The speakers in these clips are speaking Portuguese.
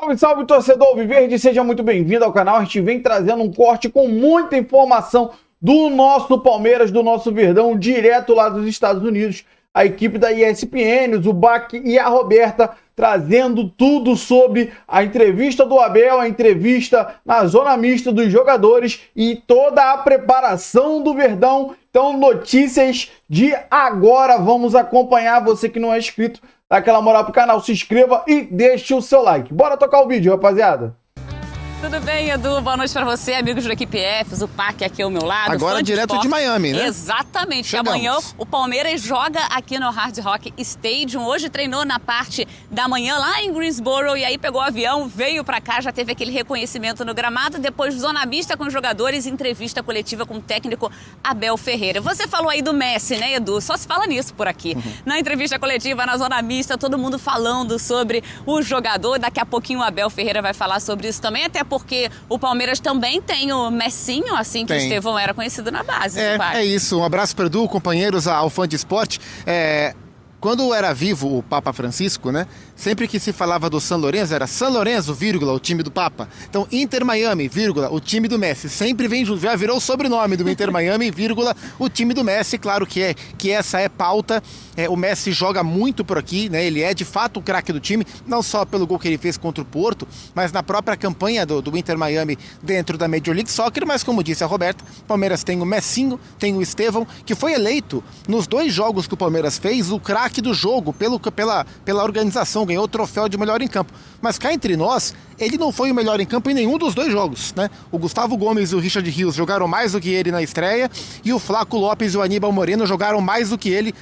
Salve, salve, torcedor Alviverde, seja muito bem-vindo ao canal. A gente vem trazendo um corte com muita informação do nosso Palmeiras, do nosso Verdão, direto lá dos Estados Unidos. A equipe da ESPN, o Zubac e a Roberta, trazendo tudo sobre a entrevista do Abel, a entrevista na zona mista dos jogadores e toda a preparação do Verdão. Então, notícias de agora, vamos acompanhar. Você que não é inscrito, dá aquela moral pro canal, se inscreva e deixe o seu like. Bora tocar o vídeo, rapaziada. Tudo bem, Edu? Boa noite pra você, amigos da equipe F, o PAC aqui ao meu lado. Agora direto de Miami, né? Exatamente. Chegamos. Amanhã o Palmeiras joga aqui no Hard Rock Stadium. Hoje treinou na parte da manhã lá em Greensboro e aí pegou o avião, veio pra cá, já teve aquele reconhecimento no gramado, depois zona mista com os jogadores, entrevista coletiva com o técnico Abel Ferreira. Você falou aí do Messi, né, Edu? Só se fala nisso por aqui. Na entrevista coletiva, na zona mista, todo mundo falando sobre o jogador. Daqui a pouquinho o Abel Ferreira vai falar sobre isso também, até porque o Palmeiras também tem o Messinho, assim que o Estevão era conhecido na base. É isso, um abraço para Edu, companheiros, ao fã de esporte. Quando era vivo o Papa Francisco, né? Sempre que se falava do São Lourenço, era São Lourenço, vírgula, o time do Papa. Então, Inter Miami, vírgula, o time do Messi. Sempre vem junto, já virou o sobrenome do Inter Miami, vírgula, o time do Messi. Claro que essa é pauta. O Messi joga muito por aqui, né? Ele é de fato o craque do time, não só pelo gol que ele fez contra o Porto, mas na própria campanha do Inter Miami dentro da Major League Soccer. Mas como disse a Roberta, o Palmeiras tem o Messinho, tem o Estevão, que foi eleito nos 2 jogos que o Palmeiras fez, o craque do jogo, pela organização, ganhou o troféu de melhor em campo. Mas cá entre nós, ele não foi o melhor em campo em nenhum dos 2 jogos, né? O Gustavo Gomes e o Richard Rios jogaram mais do que ele na estreia, e o Flaco Lopes e o Aníbal Moreno jogaram mais do que ele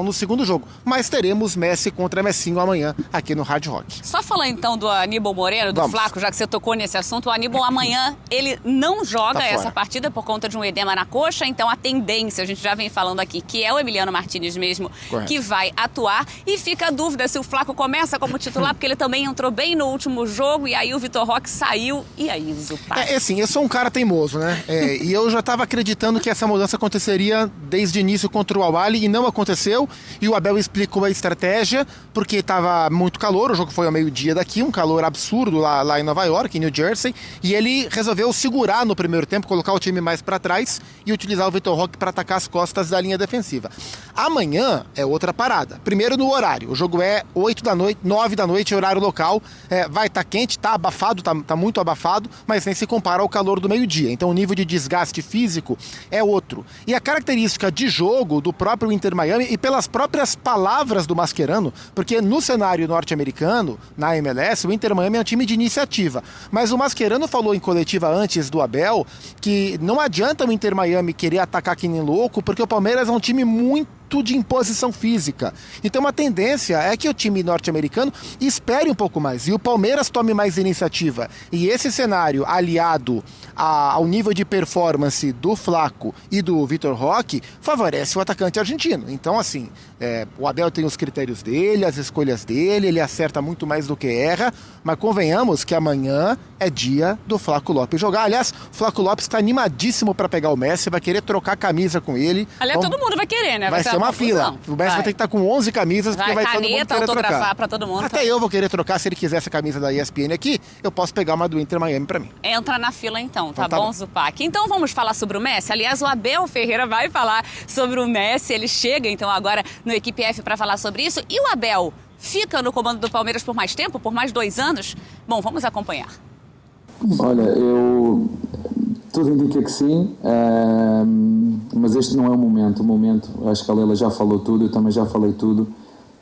no segundo jogo. Mas teremos Messi contra Messinho amanhã aqui no Hard Rock. Só falar então do Aníbal Moreno, do Flaco, já que você tocou nesse assunto. O Aníbal amanhã, ele não joga essa partida por conta de um edema na coxa, então a tendência, a gente já vem falando aqui, que é o Emiliano Martínez mesmo, que vai atuar, e fica a dúvida se o Flaco começa como titular, porque ele também entrou bem no último jogo, e aí o Vitor Roque saiu, e aí o Zupac? Assim, eu sou um cara teimoso, né? E eu já estava acreditando que essa mudança aconteceria desde o início contra o Al-Ahly, e não aconteceu, e o Abel explicou a estratégia, porque estava muito calor, o jogo foi ao meio-dia daqui, um calor absurdo lá em Nova York, em New Jersey, e ele resolveu segurar no primeiro tempo, colocar o time mais para trás e utilizar o Vitor Roque para atacar as costas da linha defensiva. Amanhã é outra parada. Primeiro no horário, o jogo é 8 da noite, 9 da noite, horário local, vai estar quente, tá abafado, tá muito abafado, mas nem se compara ao calor do meio-dia, então o nível de desgaste físico é outro. E a característica de jogo do próprio Inter Miami, e pelas próprias palavras do Mascherano, porque no cenário norte-americano, na MLS, o Inter Miami é um time de iniciativa, mas o Mascherano falou em coletiva antes do Abel que não adianta o Inter Miami querer atacar que nem louco, porque o Palmeiras é um time muito de imposição física. Então a tendência é que o time norte-americano espere um pouco mais e o Palmeiras tome mais iniciativa. E esse cenário, aliado ao nível de performance do Flaco e do Vitor Roque, favorece o atacante argentino. Então, assim, o Abel tem os critérios dele, as escolhas dele, ele acerta muito mais do que erra, mas convenhamos que amanhã é dia do Flaco Lopes jogar. Aliás, o Flaco Lopes está animadíssimo para pegar o Messi, vai querer trocar camisa com ele. Aliás, todo mundo vai querer, né? Vai ser uma fila. O Messi vai ter que estar com 11 camisas, porque vai todo mundo querer autografar para todo mundo. Até eu vou querer trocar, se ele quiser essa camisa da ESPN aqui, eu posso pegar uma do Inter Miami para mim. Entra na fila então, tá bom, Zupac? Então vamos falar sobre o Messi. Aliás, o Abel Ferreira vai falar sobre o Messi, ele chega então agora no Equipe F para falar sobre isso. E o Abel fica no comando do Palmeiras por mais tempo, por mais 2 anos? Bom, vamos acompanhar. Olha, tudo indica que sim, mas este não é o momento. Acho que a Leila já falou tudo, eu também já falei tudo.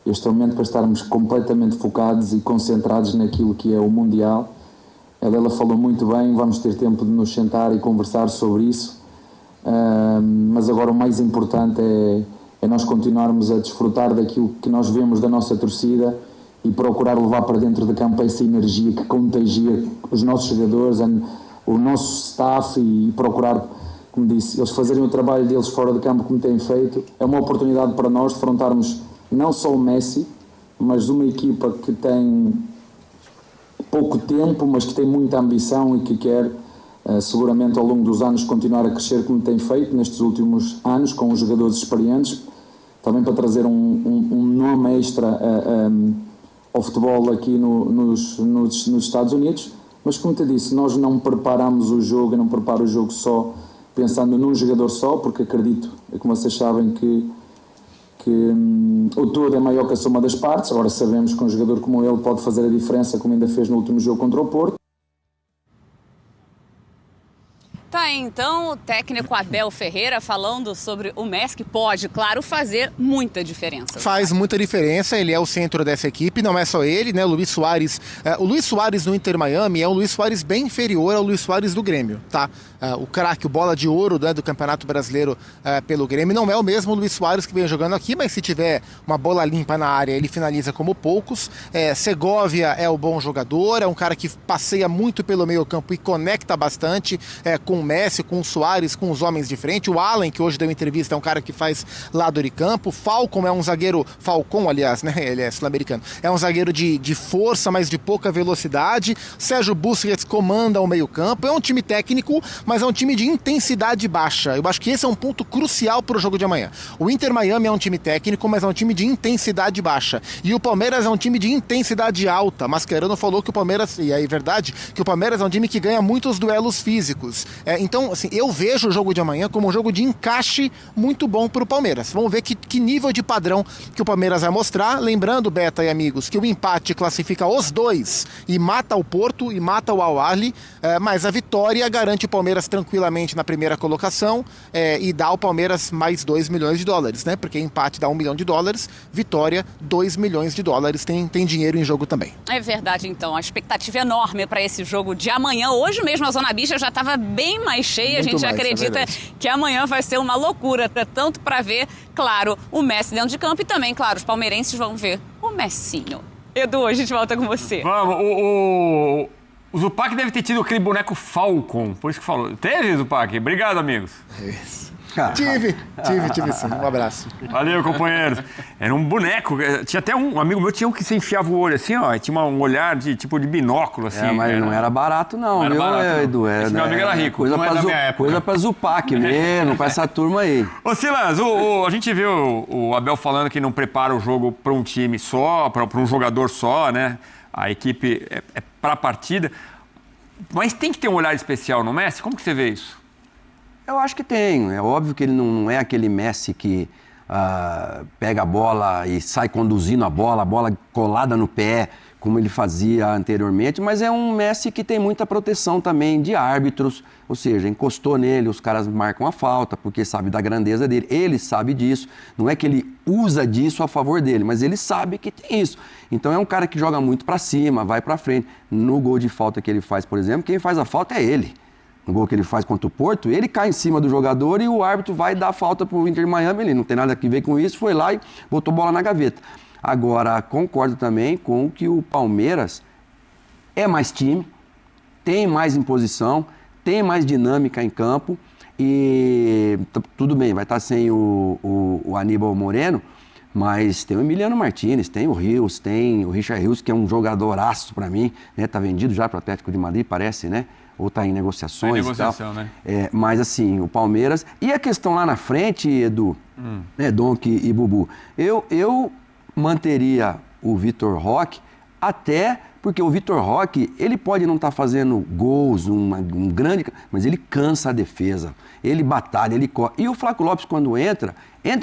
Este é o momento para estarmos completamente focados e concentrados naquilo que é o Mundial. A Leila falou muito bem, vamos ter tempo de nos sentar e conversar sobre isso, mas agora o mais importante é nós continuarmos a desfrutar daquilo que nós vemos da nossa torcida e procurar levar para dentro de campo essa energia que contagia os nossos jogadores, o nosso staff, e procurar, como disse, eles fazerem o trabalho deles fora de campo como têm feito. É uma oportunidade para nós defrontarmos não só o Messi, mas uma equipa que tem pouco tempo, mas que tem muita ambição e que quer seguramente ao longo dos anos continuar a crescer como tem feito nestes últimos anos, com os jogadores experientes, também para trazer um nome extra ao futebol aqui nos Estados Unidos, mas como te disse, nós não preparamos o jogo, eu não preparo o jogo só pensando num jogador só, porque acredito, como vocês sabem, que o todo é maior que a soma das partes. Agora sabemos que um jogador como ele pode fazer a diferença, como ainda fez no último jogo contra o Porto. Tá, então o técnico Abel Ferreira falando sobre o Messi, que pode, claro, fazer muita diferença. Faz muita diferença, ele é o centro dessa equipe, não é só ele, né? O Luis Suárez no Inter Miami é um Luis Suárez bem inferior ao Luis Suárez do Grêmio, tá? O craque, o bola de ouro, né, do Campeonato Brasileiro pelo Grêmio, não é o mesmo Luis Suárez que vem jogando aqui, mas se tiver uma bola limpa na área, ele finaliza como poucos. Segovia é o bom jogador, é um cara que passeia muito pelo meio campo e conecta bastante com o Messi, com o Suárez, com os homens de frente. O Allen, que hoje deu entrevista, é um cara que faz lado de campo. Falcon é um zagueiro, Falcon, aliás, né, ele é sul-americano, é um zagueiro de força, mas de pouca velocidade. Sérgio Busquets comanda o meio campo, é um time técnico, mas é um time de intensidade baixa. Eu acho que esse é um ponto crucial para o jogo de amanhã. O Inter Miami é um time técnico, mas é um time de intensidade baixa. E o Palmeiras é um time de intensidade alta. Mascherano falou que o Palmeiras, e é verdade, que o Palmeiras é um time que ganha muitos duelos físicos. Então, assim, eu vejo o jogo de amanhã como um jogo de encaixe muito bom para o Palmeiras. Vamos ver que nível de padrão que o Palmeiras vai mostrar. Lembrando, Beta e amigos, que o empate classifica os dois e mata o Porto e mata o Al-Ahly, mas a vitória garante o Palmeiras tranquilamente na primeira colocação e dá ao Palmeiras mais 2 milhões de dólares, né? Porque empate dá 1 milhão de dólares, vitória 2 milhões de dólares, tem dinheiro em jogo também. É verdade, então, a expectativa é enorme para esse jogo de amanhã. Hoje mesmo a Zona Bicha já estava bem mais cheia, a gente acredita que amanhã vai ser uma loucura, tanto para ver, claro, o Messi dentro de campo e também, claro, os palmeirenses vão ver o Messinho. Edu, a gente volta com você. Vamos, o Zupac deve ter tido aquele boneco Falcon, por isso que falou. Teve, Zupac? Obrigado, amigos. Tive sim. Um abraço. Valeu, companheiros. Era um boneco. Tinha até um amigo meu, tinha um que se enfiava o olho assim, ó. Tinha um olhar de binóculo, assim. Mas não era barato, não. Era barato, Edu. Esse meu amigo era rico. Coisa pra Zupac mesmo, pra essa turma aí. Ô, Silas, a gente viu o Abel falando que não prepara o jogo para um time só, para um jogador só, né? A equipe é para a partida. Mas tem que ter um olhar especial no Messi? Como que você vê isso? Eu acho que tem. É óbvio que ele não é aquele Messi que pega a bola e sai conduzindo a bola colada no pé, como ele fazia anteriormente, mas é um Messi que tem muita proteção também de árbitros, ou seja, encostou nele, os caras marcam a falta, porque sabe da grandeza dele, ele sabe disso, não é que ele usa disso a favor dele, mas ele sabe que tem isso. Então é um cara que joga muito para cima, vai para frente. No gol de falta que ele faz, por exemplo, quem faz a falta é ele. No gol que ele faz contra o Porto, ele cai em cima do jogador e o árbitro vai dar falta pro Inter Miami, ele não tem nada a ver com isso, foi lá e botou bola na gaveta. Agora, concordo também com que o Palmeiras é mais time, tem mais imposição, tem mais dinâmica em campo e tudo bem, vai estar sem o Aníbal Moreno, mas tem o Emiliano Martínez, tem o Rios, tem o Richard Rios, que é um jogadoraço para mim, né? Tá vendido já para o Atlético de Madrid, parece, né? Ou está em negociações e tal. Né? Mas assim, o Palmeiras... E a questão lá na frente, Edu, né, Donk e Bubu, eu manteria o Vitor Roque até porque o Vitor Roque, ele pode não estar fazendo gols, um grande... Mas ele cansa a defesa, ele batalha, ele corre. E o Flaco Lopes, quando entra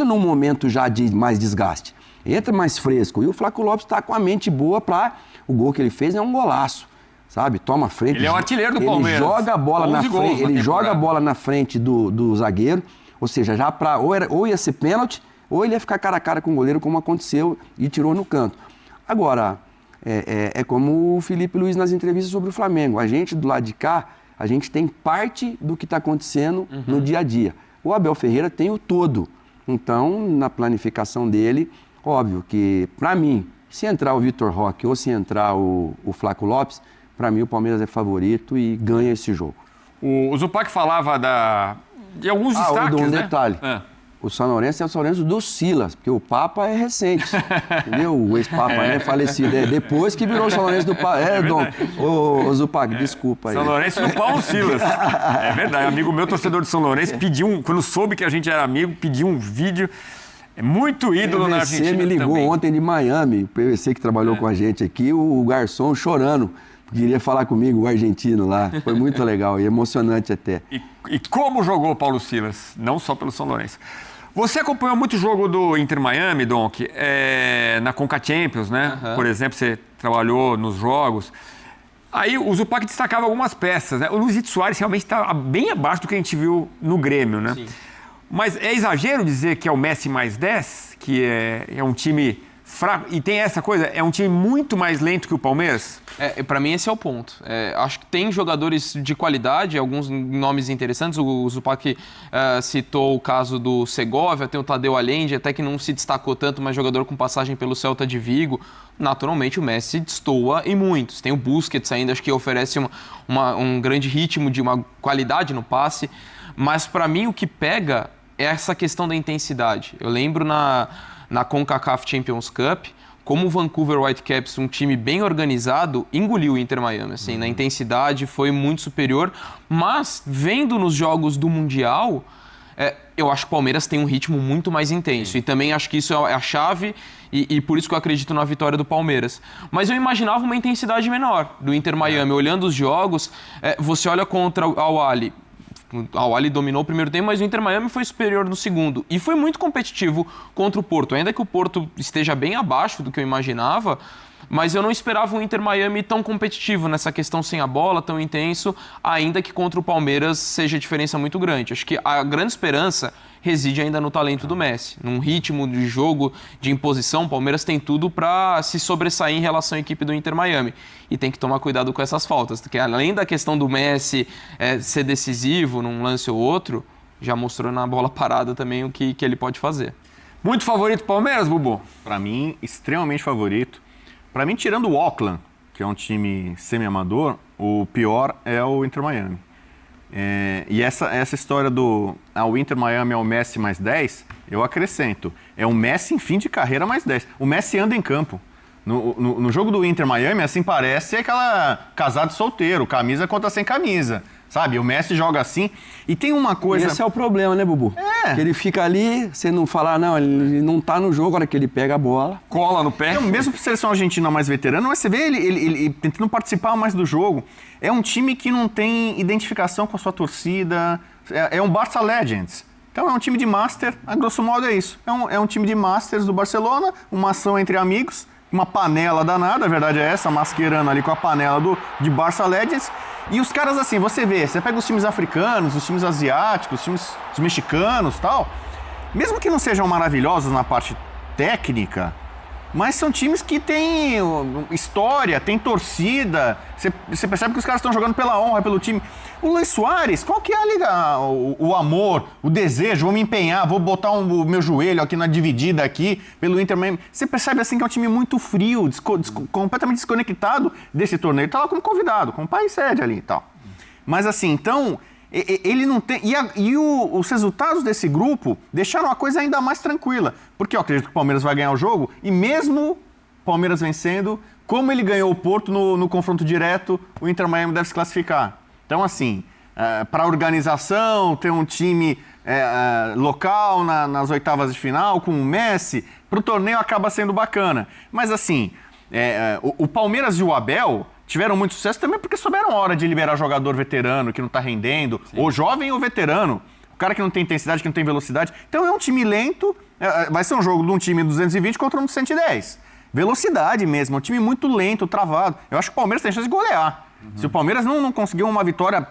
num momento já de mais desgaste, entra mais fresco. E o Flaco Lopes está com a mente boa para... O gol que ele fez é um golaço. Sabe, toma a frente. Ele é o artilheiro do Palmeiras. Ele joga a bola na frente, ele joga a bola na frente do zagueiro, ou seja, já para ou ia ser pênalti, ou ele ia ficar cara a cara com o goleiro, como aconteceu, e tirou no canto. Agora, é como o Felipe Luiz nas entrevistas sobre o Flamengo. A gente do lado de cá, a gente tem parte do que está acontecendo no dia a dia. O Abel Ferreira tem o todo. Então, na planificação dele, óbvio que, para mim, se entrar o Vitor Roque ou se entrar o Flaco Lopes, para mim, o Palmeiras é favorito e ganha esse jogo. O Zupac falava de alguns destaques, um detalhe. O São Lourenço é o São Lourenço do Silas, porque o Papa é recente, entendeu? O ex-Papa, né, falecido. Depois que virou o São Lourenço do Papa. Ô Zupac, desculpa aí. São Lourenço do Paulo Silas. É verdade, amigo meu, torcedor de São Lourenço, pediu quando soube que a gente era amigo, pediu um vídeo. É muito ídolo na Argentina me ligou também. ontem de Miami, o PVC que trabalhou com a gente aqui, o garçom chorando, queria falar comigo, o argentino lá. Foi muito legal e emocionante até. E como jogou o Paulo Silas, não só pelo São Lourenço. Você acompanhou muito o jogo do Inter Miami, Donk, na Conca Champions, né? Por exemplo, você trabalhou nos jogos. Aí o Zupac destacava algumas peças, né? O Luizito Soares realmente está bem abaixo do que a gente viu no Grêmio, né? Sim. Mas é exagero dizer que é o Messi mais 10, que é um time fraco, e tem essa coisa, é um time muito mais lento que o Palmeiras? Para mim esse é o ponto. Acho que tem jogadores de qualidade, alguns nomes interessantes. O Zupac citou o caso do Segovia, tem o Tadeu Allende, até que não se destacou tanto, mas jogador com passagem pelo Celta de Vigo. Naturalmente o Messi destoa em muitos. Tem o Busquets ainda, acho que oferece um grande ritmo, de uma qualidade no passe. Mas para mim o que pega é essa questão da intensidade. Eu lembro na CONCACAF Champions Cup, como o Vancouver Whitecaps, um time bem organizado, engoliu o Inter Miami. Assim, na intensidade foi muito superior, mas vendo nos jogos do Mundial, eu acho que o Palmeiras tem um ritmo muito mais intenso. E também acho que isso é a chave e por isso que eu acredito na vitória do Palmeiras. Mas eu imaginava uma intensidade menor do Inter Miami. Olhando os jogos, você olha contra o Al-Ahly. O Al-Ahly dominou o primeiro tempo, mas o Inter Miami foi superior no segundo. E foi muito competitivo contra o Porto. Ainda que o Porto esteja bem abaixo do que eu imaginava, mas eu não esperava um Inter Miami tão competitivo nessa questão sem a bola, tão intenso, ainda que contra o Palmeiras seja a diferença muito grande. Acho que a grande esperança reside ainda no talento do Messi. Num ritmo de jogo, de imposição, o Palmeiras tem tudo para se sobressair em relação à equipe do Inter Miami. E tem que tomar cuidado com essas faltas, porque além da questão do Messi ser decisivo num lance ou outro, já mostrou na bola parada também o que ele pode fazer. Muito favorito Palmeiras, Bubu? Para mim, extremamente favorito. Para mim, tirando o Auckland, que é um time semi-amador, o pior é o Inter Miami. E essa história do o Inter Miami é o Messi mais 10, eu acrescento. É o Messi em fim de carreira mais 10. O Messi anda em campo. No jogo do Inter Miami, assim, parece aquela casado solteiro, camisa contra sem camisa. Sabe? O Messi joga assim. E tem uma coisa... Esse é o problema, né, Bubu? Que ele fica ali, você não falar, não, ele não tá no jogo, a hora que ele pega a bola. Cola no pé. Então, mesmo que a seleção argentina mais veterana, mas você vê ele tentando participar mais do jogo. É um time que não tem identificação com a sua torcida. É um Barça Legends. Então é um time de Master, a grosso modo é isso. É um time de Masters do Barcelona, uma ação entre amigos, uma panela danada, a verdade é essa, masquerando ali com a panela de Barça Legends. E os caras assim, você pega os times africanos, os times asiáticos, os mexicanos e tal, mesmo que não sejam maravilhosos na parte técnica, mas são times que têm história, têm torcida, você percebe que os caras estão jogando pela honra, pelo time. O Luis Soares, qual que é o amor, o desejo, vou me empenhar, vou botar o meu joelho aqui na dividida aqui, pelo Inter Miami. Você percebe assim que é um time muito frio, completamente desconectado desse torneio. Ele tá lá como convidado, como pai e sede ali e tal. Mas assim, então, ele não tem... os resultados desse grupo deixaram a coisa ainda mais tranquila. Porque eu acredito que o Palmeiras vai ganhar o jogo, e mesmo o Palmeiras vencendo, como ele ganhou o Porto no confronto direto, o Inter Miami deve se classificar. Então, assim, para a organização, ter um time local nas oitavas de final, com o Messi, para o torneio acaba sendo bacana. Mas, assim, o Palmeiras e o Abel tiveram muito sucesso também porque souberam a hora de liberar jogador veterano que não está rendendo, ou jovem ou veterano, o cara que não tem intensidade, que não tem velocidade. Então, é um time lento, vai ser um jogo de um time 220 contra um de 110. Velocidade mesmo, é um time muito lento, travado. Eu acho que o Palmeiras tem chance de golear. Se o Palmeiras não conseguir uma vitória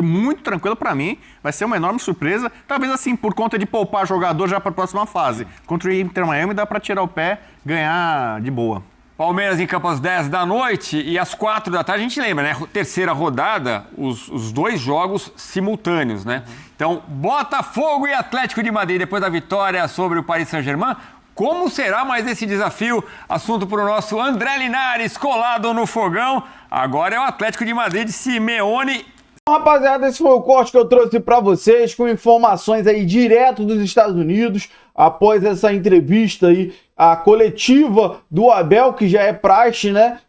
muito tranquila, para mim, vai ser uma enorme surpresa. Talvez assim, por conta de poupar jogador já para a próxima fase. Contra o Inter Miami dá para tirar o pé, ganhar de boa. Palmeiras em campo às 10 da noite e às 4 da tarde, a gente lembra, né? Terceira rodada, os dois jogos simultâneos, né? Então, Botafogo e Atlético de Madrid, depois da vitória sobre o Paris Saint-Germain. Como será mais esse desafio? Assunto para o nosso André Linares, colado no fogão. Agora é o Atlético de Madrid de Simeone. Rapaziada, esse foi o corte que eu trouxe para vocês, com informações aí direto dos Estados Unidos, após essa entrevista aí, a coletiva do Abel, que já é praxe, né?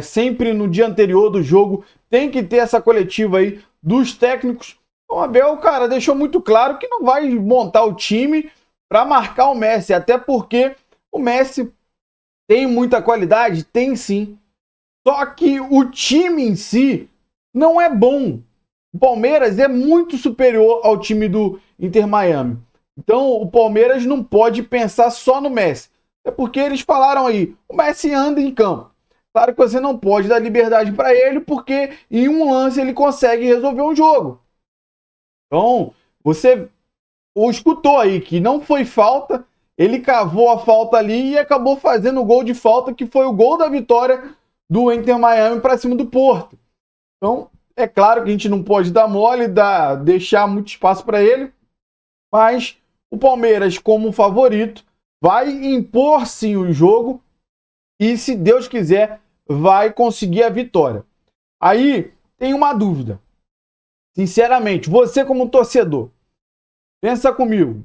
Sempre no dia anterior do jogo tem que ter essa coletiva aí dos técnicos. O Abel, cara, deixou muito claro que não vai montar o time para marcar o Messi, até porque o Messi tem muita qualidade, tem sim. Só que o time em si não é bom. O Palmeiras é muito superior ao time do Inter Miami. Então o Palmeiras não pode pensar só no Messi. É porque eles falaram aí, o Messi anda em campo. Claro que você não pode dar liberdade para ele, porque em um lance ele consegue resolver um jogo. Então, você o escutou aí que não foi falta, ele cavou a falta ali e acabou fazendo o gol de falta, que foi o gol da vitória do Inter Miami para cima do Porto. Então, é claro que a gente não pode dar mole, deixar muito espaço para ele, mas o Palmeiras, como favorito, vai impor sim o jogo e, se Deus quiser, vai conseguir a vitória. Aí, tem uma dúvida. Sinceramente, você como torcedor, pensa comigo.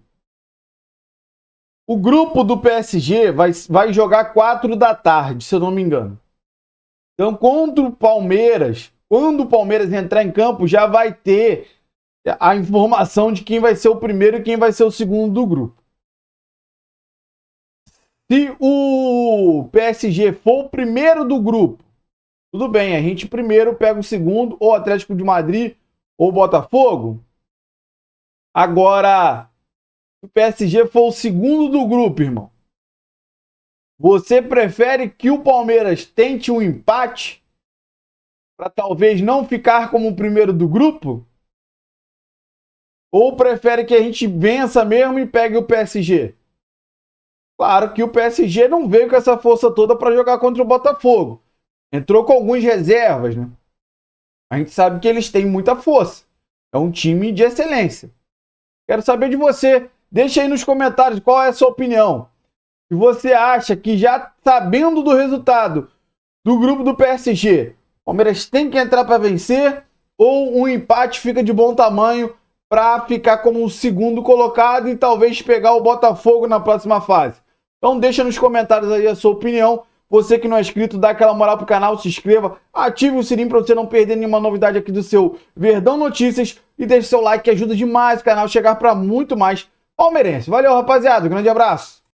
O grupo do PSG vai jogar 4 da tarde, se eu não me engano. Então, quando o Palmeiras entrar em campo, já vai ter a informação de quem vai ser o primeiro e quem vai ser o segundo do grupo. Se o PSG for o primeiro do grupo, tudo bem, a gente primeiro pega o segundo, ou Atlético de Madrid, ou Botafogo. Agora, se o PSG for o segundo do grupo, irmão, você prefere que o Palmeiras tente um empate para talvez não ficar como o primeiro do grupo? Ou prefere que a gente vença mesmo e pegue o PSG? Claro que o PSG não veio com essa força toda para jogar contra o Botafogo. Entrou com algumas reservas, né? A gente sabe que eles têm muita força. É um time de excelência. Quero saber de você. Deixa aí nos comentários qual é a sua opinião. Se você acha que, já sabendo do resultado do grupo do PSG, o Palmeiras tem que entrar para vencer, ou um empate fica de bom tamanho para ficar como o segundo colocado e talvez pegar o Botafogo na próxima fase. Então deixa nos comentários aí a sua opinião. Você que não é inscrito, dá aquela moral pro canal, se inscreva, ative o sininho para você não perder nenhuma novidade aqui do seu Verdão Notícias e deixe seu like que ajuda demais o canal a chegar para muito mais palmeirense. Valeu, rapaziada, grande abraço.